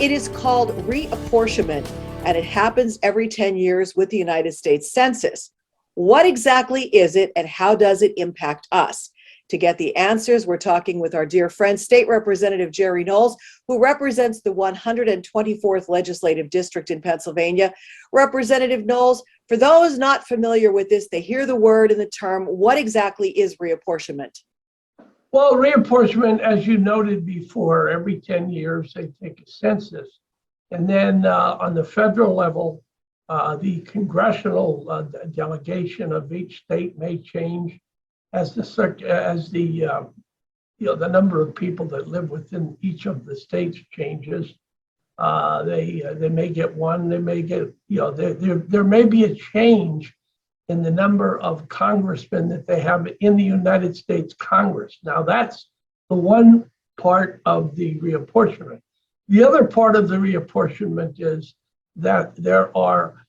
It is called reapportionment, and it happens every 10 years with the United States Census. What exactly is it, and how does it impact us? To get the answers, we're talking with our dear friend, State Representative Jerry Knowles, who represents the 124th Legislative District in Pennsylvania. Representative Knowles, for those not familiar with this, they hear the word and the term. What exactly is reapportionment? Well, reapportionment, as you noted before, every 10 years they take a census. And then on the federal level, the congressional delegation of each state may change as the number of people that live within each of the states changes. They may get one, they may get, there may be a change in the number of congressmen that they have in the United States Congress. Now that's the one part of the reapportionment. The other part of the reapportionment is that there are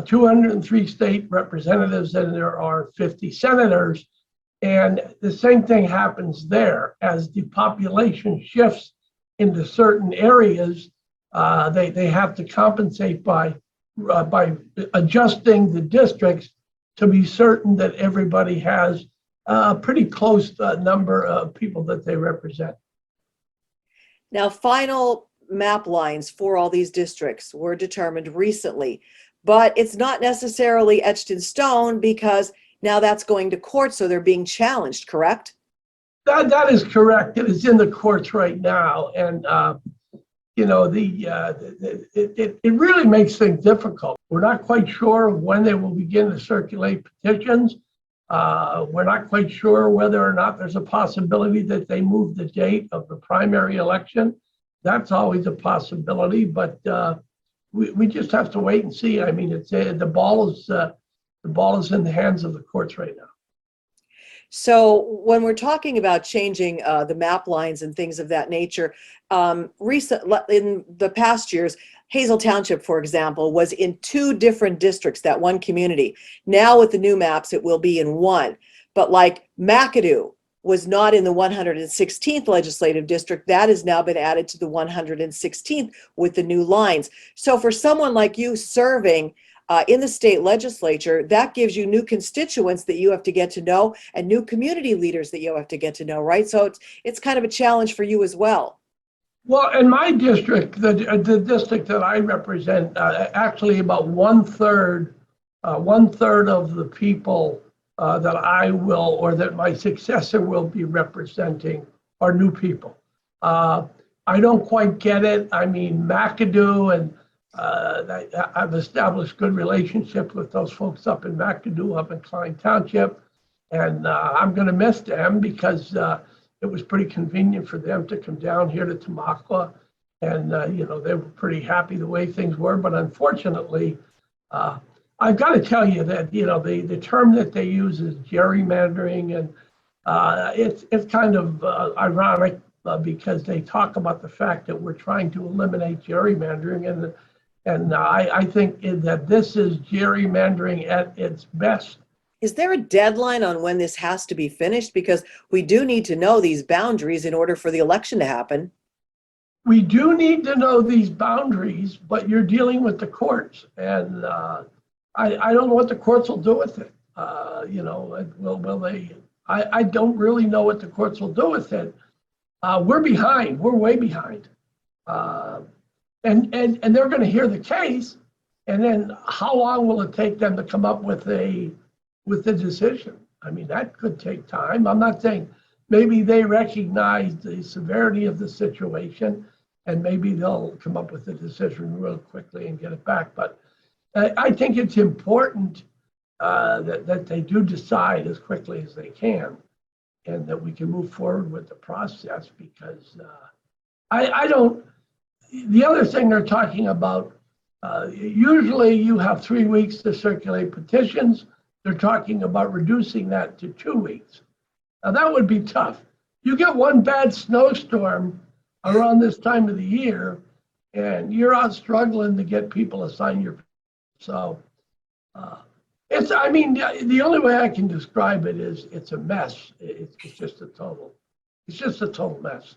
203 state representatives and there are 50 senators. And the same thing happens there. As the population shifts into certain areas, they have to compensate by adjusting the districts to be certain that everybody has a pretty close number of people that they represent. Now, final map lines for all these districts were determined recently, but it's not necessarily etched in stone because now that's going to court, so they're being challenged, correct? That is correct. It is in the courts right now, and it really makes things difficult. We're not quite sure when they will begin to circulate petitions. We're not quite sure whether or not there's a possibility that they move the date of the primary election. That's always a possibility, but we just have to wait and see. I mean, the ball is in the hands of the courts right now. So when we're talking about changing the map lines and things of that nature, in the past years, Hazel Township, for example, was in 2 different districts, that one community. Now with the new maps, it will be in 1. But like McAdoo was not in the 116th legislative district, that has now been added to the 116th with the new lines. So for someone like you serving in the state legislature, that gives you new constituents that you have to get to know and new community leaders that you have to get to know, right? So it's kind of a challenge for you as well. Well, in my district, the district that I represent, actually about one third of the people that I will or that my successor will be representing are new people. I don't quite get it. I mean, McAdoo and I've established good relationships with those folks up in McAdoo, up in Klein Township, and I'm going to miss them because it was pretty convenient for them to come down here to Tamaqua, and they were pretty happy the way things were. But unfortunately, I've got to tell you that the term that they use is gerrymandering, and it's kind of ironic because they talk about the fact that we're trying to eliminate gerrymandering, and I think that this is gerrymandering at its best. Is there a deadline on when this has to be finished? Because we do need to know these boundaries in order for the election to happen. We do need to know these boundaries, but you're dealing with the courts, and I don't know what the courts will do with it. Will they? I don't really know what the courts will do with it. We're behind. We're way behind. And they're going to hear the case, and then how long will it take them to come up with the decision? I mean, that could take time. I'm not saying maybe they recognize the severity of the situation, and maybe they'll come up with a decision real quickly and get it back. But I think it's important that they do decide as quickly as they can, and that we can move forward with the process, because I don't. The other thing they're talking about, usually you have 3 weeks to circulate petitions. They're talking about reducing that to 2 weeks. Now that would be tough. You get one bad snowstorm around this time of the year, and you're out struggling to get people to sign your. So the only way I can describe it is it's a mess. It's just a total mess.